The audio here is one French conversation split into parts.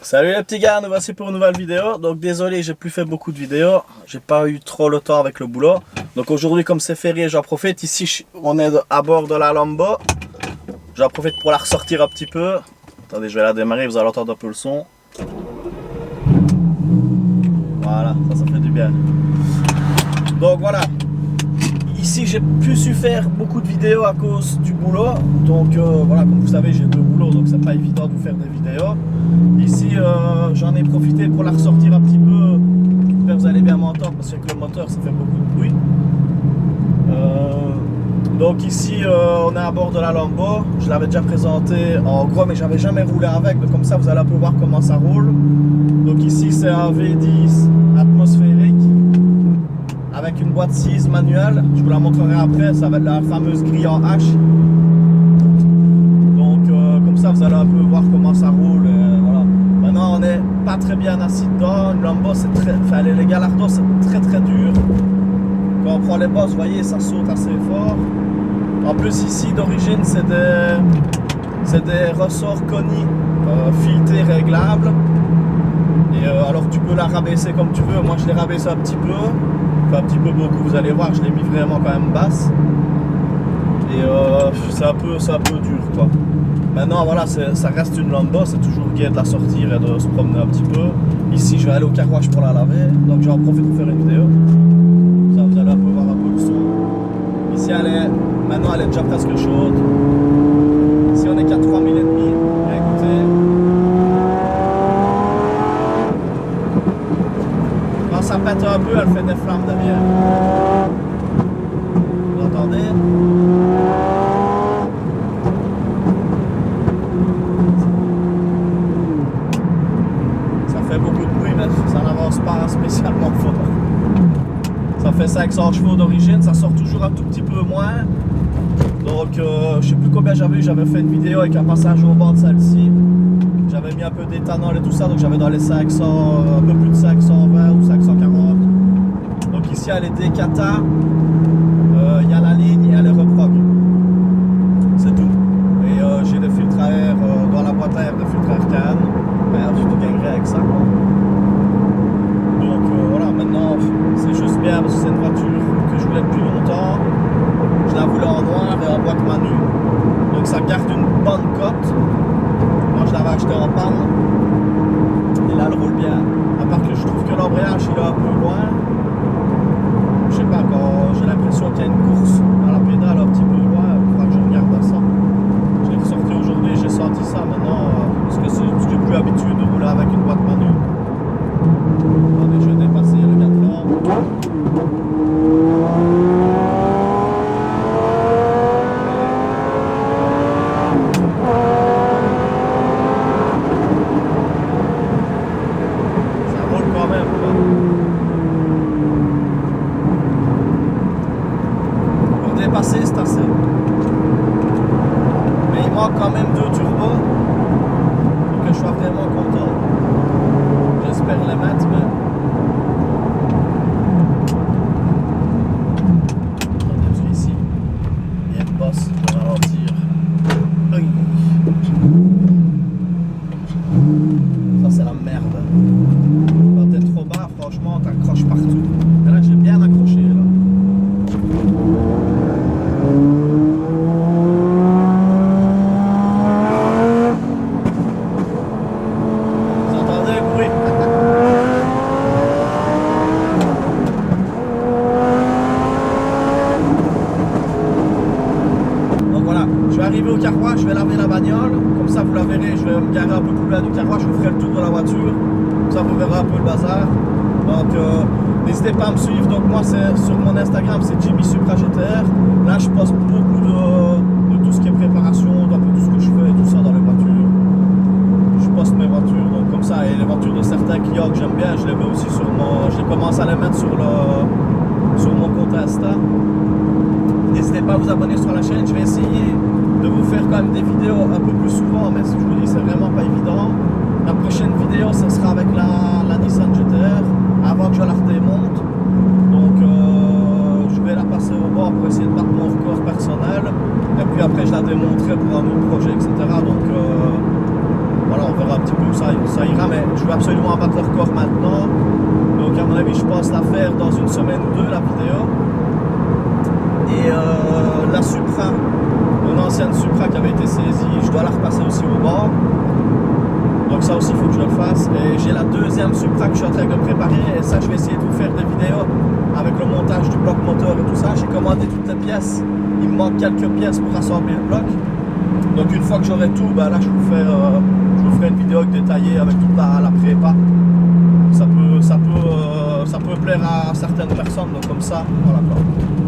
Salut les petits gars, nous voici pour une nouvelle vidéo. Donc désolé, j'ai plus fait beaucoup de vidéos, j'ai pas eu trop le temps avec le boulot. Donc aujourd'hui, comme c'est férié, j'en profite. Ici on est à bord de la Lambo. J'en profite pour la ressortir un petit peu. Attendez, je vais la démarrer, vous allez entendre un peu le son. Voilà, ça fait du bien. Donc voilà, ici j'ai plus su faire beaucoup de vidéos à cause du boulot. Donc voilà, comme vous savez, j'ai deux boulots, donc c'est pas évident de vous faire des vidéos. Ici j'en ai profité pour la ressortir un petit peu. J'espère que vous allez bien m'entendre parce que le moteur ça fait beaucoup de bruit. Donc ici on est à bord de la Lambo. Je l'avais déjà présenté en gros, mais j'avais jamais roulé avec. Donc comme ça vous allez un peu voir comment ça roule. Donc ici c'est un V10 atmosphérique avec une boîte 6 manuelle. Je vous la montrerai après, ça va être la fameuse grille en H. Donc comme ça vous allez un peu voir comment ça roule. Voilà. Maintenant on n'est pas très bien assis dedans. Une Lambo c'est très, enfin les Gallardo c'est très dur. Quand on prend les bosses, vous voyez, ça saute assez fort. En plus ici d'origine c'est des ressorts Koni filetés réglables. Et alors tu peux la rabaisser comme tu veux. Moi je l'ai rabaissé un petit peu. Enfin, un petit peu beaucoup, vous allez voir, je l'ai mis vraiment quand même basse. Et c'est un peu dur quoi. Maintenant voilà, ça reste une Lambo, c'est toujours gai de la sortir et de se promener un petit peu. Ici je vais aller au car wash pour la laver. Donc j'en profite pour faire une vidéo. Ça vous allez un peu voir un peu le son. Ici maintenant elle est déjà presque chaude. Ici on est qu'à 3000 et demi. Écoutez. Quand ça pète un peu, elle fait des flammes derrière. Vous entendez? Ça fait beaucoup de bruit, mais ça n'avance pas spécialement fort. Ça fait 500 chevaux d'origine, ça sort toujours un tout petit peu moins. Donc je sais plus combien j'avais eu, j'avais fait une vidéo avec un passage au bord de celle-ci. J'avais mis un peu d'éthanol et tout ça, donc j'avais dans les 500, un peu plus de 520 ou 540. Donc ici elle est Decata, il y a la ligne et elle est reprog. C'est tout. Et j'ai des filtres à air, dans la boîte à air, des filtres à air Can. Merde, je te gagnerai avec ça. Donc voilà, maintenant c'est juste bien parce que c'est une voiture que je voulais depuis longtemps. Je la voulais en noir et en boîte manu. Donc ça garde une bonne cote. Moi je l'avais acheté en panne. Et là elle roule bien. À part que je trouve que l'embrayage il est un peu loin. Je sais pas, quand j'ai l'impression qu'il y a une course à la pédale un petit peu loin, il faudra que je regarde ça. Je l'ai ressorti aujourd'hui, j'ai senti ça maintenant. Parce que je suis plus habitué de rouler avec une boîte manu. Attendez, je vais dépasser le 4 ans. Dépasser c'est assez, mais il manque quand même 2 turbos pour que je sois vraiment content. J'espère les mettre, mais attendez, parce qu'ici il y a une bosse pour ralentir. Ça c'est la merde. Quand t'es trop bas, franchement t'accroches partout. Et là j'ai bien accroché là. Arrivé au car wash, je vais laver la bagnole, comme ça vous la verrez, je vais me garer un peu plus loin du car wash, je vous ferai le tour de la voiture, comme ça vous verrez un peu le bazar. Donc n'hésitez pas à me suivre, donc moi c'est sur mon Instagram c'est Jimmy Supra GTR. Là je poste beaucoup de tout ce qui est préparation, d'un peu tout ce que je fais et tout ça dans les voitures. Je poste mes voitures, donc comme ça, et les voitures de certains clients que j'aime bien, je les mets aussi sur mon... J'ai commencé à les mettre sur mon compte Insta. N'hésitez pas à vous abonner sur la chaîne, je vais essayer de vous faire quand même des vidéos un peu plus souvent, mais je vous dis c'est vraiment pas évident. La prochaine vidéo ce sera avec la Nissan GTR avant que je la redémonte. Donc je vais la passer au bord pour essayer de battre mon record. démontrer pour un autre projet, etc. Donc voilà, on verra un petit peu où ça ira, mais je veux absolument battre le record maintenant. Donc à mon avis, je pense la faire dans une semaine ou deux, la vidéo. Et la Supra, mon ancienne Supra qui avait été saisie, je dois la repasser aussi au bord. Donc ça aussi, il faut que je le fasse. Et j'ai la deuxième Supra que je suis en train de préparer. Et ça, je vais essayer de vous faire des vidéos avec le montage du bloc moteur et tout ça. J'ai commandé toutes les pièces. Il me manque quelques pièces pour assembler le bloc. Donc une fois que j'aurai tout, ben là, je vous ferai une vidéo détaillée avec toute la prépa. Ça peut plaire à certaines personnes. Donc comme ça, voilà quoi.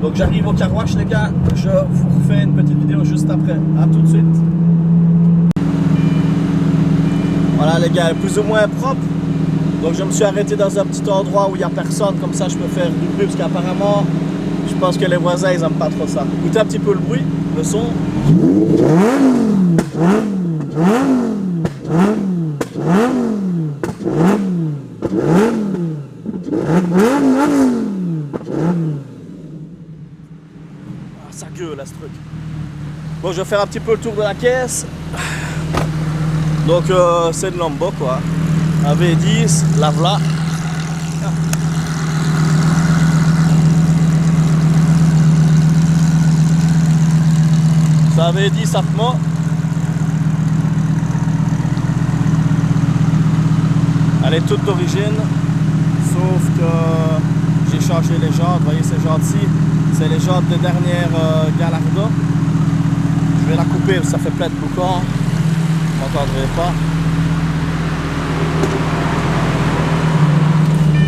Donc j'arrive au car wash, les gars. Je vous refais une petite vidéo juste après. À tout de suite. Voilà les gars, plus ou moins propre. Donc je me suis arrêté dans un petit endroit où il n'y a personne, comme ça je peux faire du bruit, parce qu'apparemment je pense que les voisins ils n'aiment pas trop ça. Écoutez un petit peu le bruit, le son. Ah, ça gueule là ce truc. Bon, je vais faire un petit peu le tour de la caisse. Donc c'est de Lambo quoi, un V10, la v'là. C'est un V10 Atmo. Elle est toute d'origine, sauf que j'ai changé les jantes. Vous voyez ces jantes-ci, c'est les jantes de dernière Gallardo. Je vais la couper, ça fait plein de boucans. Vous n'entendrez pas.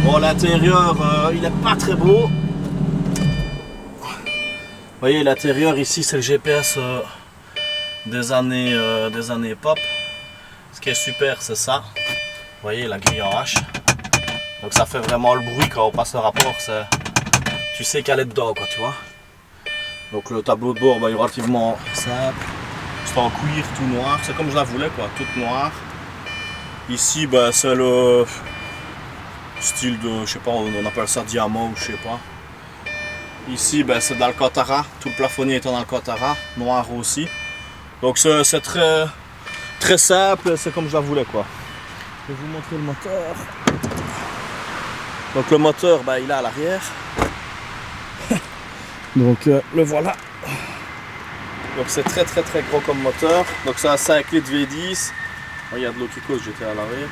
Bon, l'intérieur, il n'est pas très beau. Vous voyez, l'intérieur ici, c'est le GPS des années pop. Ce qui est super, c'est ça. Vous voyez, la grille en H. Donc ça fait vraiment le bruit quand on passe le rapport. Tu sais qu'elle est dedans, quoi, tu vois. Donc le tableau de bord, il est relativement simple. C'est en cuir tout noir, c'est comme je la voulais quoi, toute noire. Ici c'est le style de, je sais pas, on appelle ça diamant ou je sais pas. Ici c'est d'Alcantara, tout le plafonnier est en Alcantara, noir aussi. Donc c'est très, très simple, c'est comme je la voulais quoi. Je vais vous montrer le moteur. Donc le moteur il est à l'arrière. Donc le voilà. Donc c'est très gros comme moteur. Donc c'est un 5 litres V10. Oh, il y a de l'eau qui coule, j'étais à l'arrêt.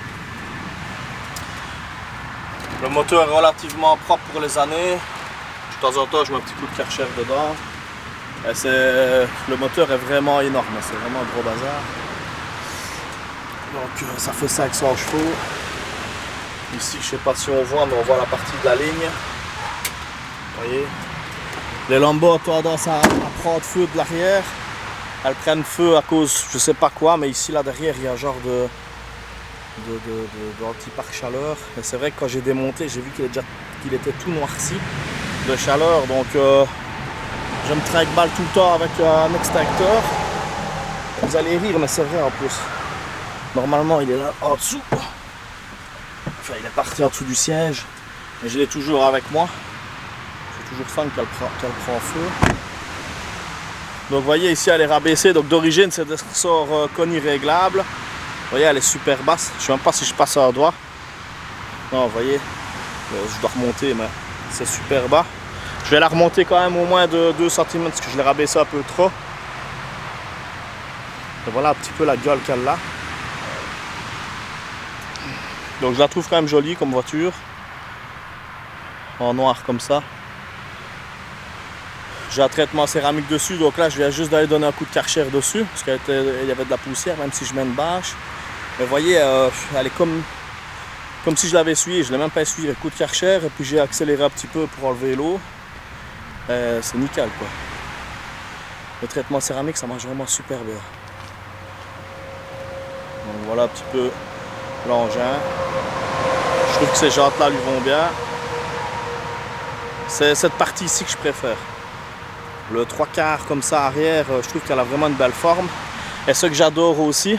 Le moteur est relativement propre pour les années. De temps en temps je mets un petit coup de Karcher dedans. Et le moteur est vraiment énorme, c'est vraiment un gros bazar. Donc ça fait 500 chevaux. Ici je sais pas si on voit, mais on voit la partie de la ligne. Vous voyez. Les Lambo ont tendance à prendre feu de l'arrière. Elles prennent feu à cause, je sais pas quoi, mais ici là derrière il y a un genre d'anti-pare-chaleur. Et c'est vrai que quand j'ai démonté, j'ai vu qu'il était tout noirci de chaleur. Donc je me traque balle tout le temps avec un extincteur. Vous allez rire, mais c'est vrai en plus. Normalement il est là en dessous. Enfin il est parti en dessous du siège. Mais je l'ai toujours avec moi. Toujours fun qu'elle prend feu. Donc vous voyez ici elle est rabaissée, donc d'origine c'est des ressorts Koni réglables. Vous voyez elle est super basse, je ne sais même pas si je passe un doigt. Non vous voyez, je dois remonter mais c'est super bas. Je vais la remonter quand même au moins de 2 cm parce que je l'ai rabaissé un peu trop. Et voilà un petit peu la gueule qu'elle a. Donc je la trouve quand même jolie comme voiture. En noir comme ça. J'ai un traitement céramique dessus, donc là je viens juste d'aller donner un coup de Karcher dessus parce qu'il y avait de la poussière, même si je mets une bâche. Mais vous voyez, elle est comme si je l'avais essuyé, je ne l'ai même pas essuyé, le coup de Karcher, et puis j'ai accéléré un petit peu pour enlever l'eau. C'est nickel quoi. Le traitement céramique ça marche vraiment super bien. Donc voilà un petit peu l'engin. Je trouve que ces jantes là lui vont bien. C'est cette partie ici que je préfère. Le 3/4 comme ça arrière, je trouve qu'elle a vraiment une belle forme. Et ce que j'adore aussi,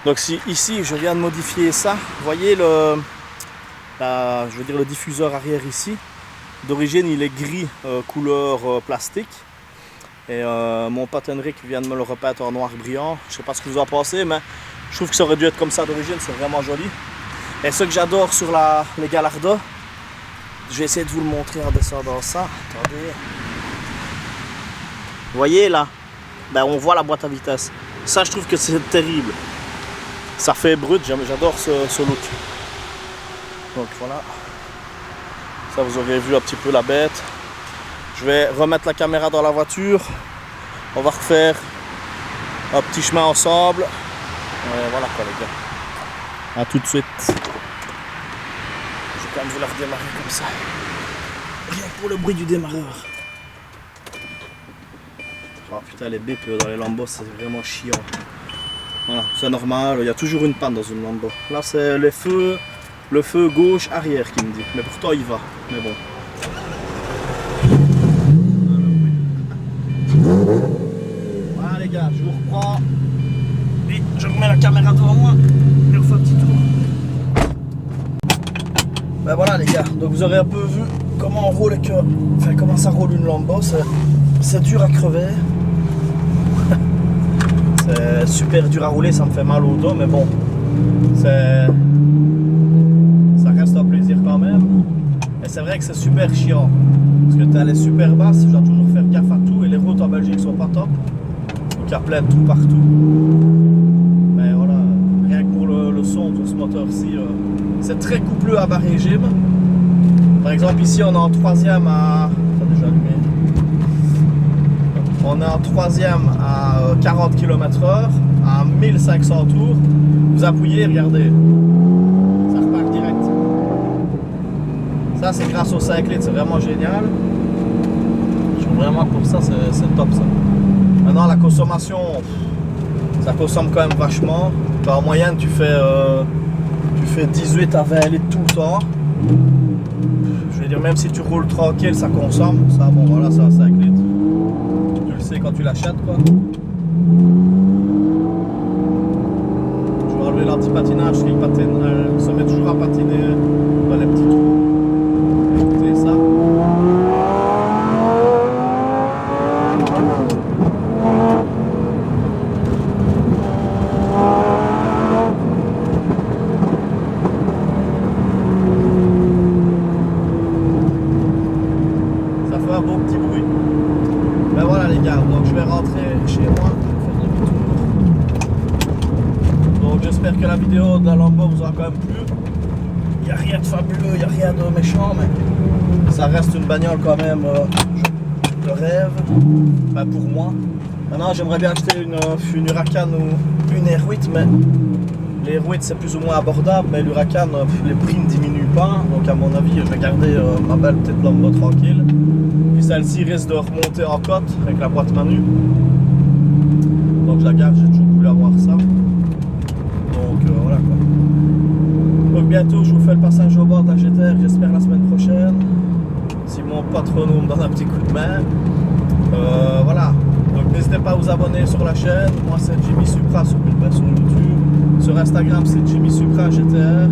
donc si ici je viens de modifier ça, vous voyez le diffuseur arrière ici, d'origine il est gris couleur plastique. Et mon pote Henrik vient de me le repeindre en noir brillant. Je sais pas ce que vous en pensez, mais je trouve que ça aurait dû être comme ça d'origine, c'est vraiment joli. Et ce que j'adore sur les Gallardo, je vais essayer de vous le montrer en descendant ça. Attendez. Vous voyez là, ben, on voit la boîte à vitesse. Ça, je trouve que c'est terrible. Ça fait brut, j'adore ce look. Donc voilà. Ça, vous aurez vu un petit peu la bête. Je vais remettre la caméra dans la voiture. On va refaire un petit chemin ensemble. Et voilà quoi les gars. A tout de suite. Je vais quand même vous la redémarrer comme ça. Rien que pour le bruit du démarreur. Oh putain, les bips dans les Lambo, c'est vraiment chiant. Voilà, c'est normal, il y a toujours une panne dans une Lambo. Là, c'est le feu gauche arrière qui me dit. Mais pourtant, il va. Mais bon. Voilà les gars, je vous reprends. Et je remets la caméra devant moi. Et on fait un petit tour. Ben voilà les gars, donc vous aurez un peu vu comment on roule et comment ça roule une Lambo. C'est dur à crever. C'est super dur à rouler, ça me fait mal au dos, mais bon, ça reste un plaisir quand même. Et c'est vrai que c'est super chiant, parce que tu as les super basses, je dois toujours faire gaffe à tout, et les routes en Belgique sont pas top, donc il y a plein de tout partout. Mais voilà, rien que pour le son de ce moteur-ci, c'est très coupleux à bas régime. Par exemple ici on est en troisième à... déjà allumé. On est en troisième à 40 km/h, à 1500 tours. Vous appuyez, regardez, ça repart direct. Ça c'est grâce aux 5 litres, c'est vraiment génial. Je trouve vraiment que pour ça c'est top ça. Maintenant la consommation, ça consomme quand même vachement. En moyenne tu fais 18 à 20 litres tout le temps. Je veux dire, même si tu roules tranquille, ça consomme. Ça, bon voilà, ça a 5 litres. Quand tu l'achètes quoi. Je vais enlever l'anti-patinage parce qu'il se met toujours à patiner dans les petits trous. Écoutez ça. Ça fait un beau petit bruit. Ben voilà les gars, donc je vais rentrer chez moi, faire demi-tour. Donc j'espère que la vidéo de la Lambo vous a quand même plu. Il n'y a rien de fabuleux, il n'y a rien de méchant, mais ça reste une bagnole quand même de rêve, enfin pour moi. Maintenant j'aimerais bien acheter une Huracan ou une R8, mais les R8 c'est plus ou moins abordable, mais l'Huracan, les prix ne diminuent pas, donc à mon avis je vais garder ma belle petite Lambo tranquille. Puis celle-ci risque de remonter en côte avec la boîte manu. Donc je la garde, j'ai toujours voulu avoir ça. Donc voilà quoi. Donc bientôt je vous fais le passage au bord de la GTR, j'espère la semaine prochaine. Si mon patron me donne un petit coup de main. Voilà. Donc n'hésitez pas à vous abonner sur la chaîne. Moi c'est Jimmy Supra sur YouTube. Sur Instagram c'est Jimmy Supra GTR.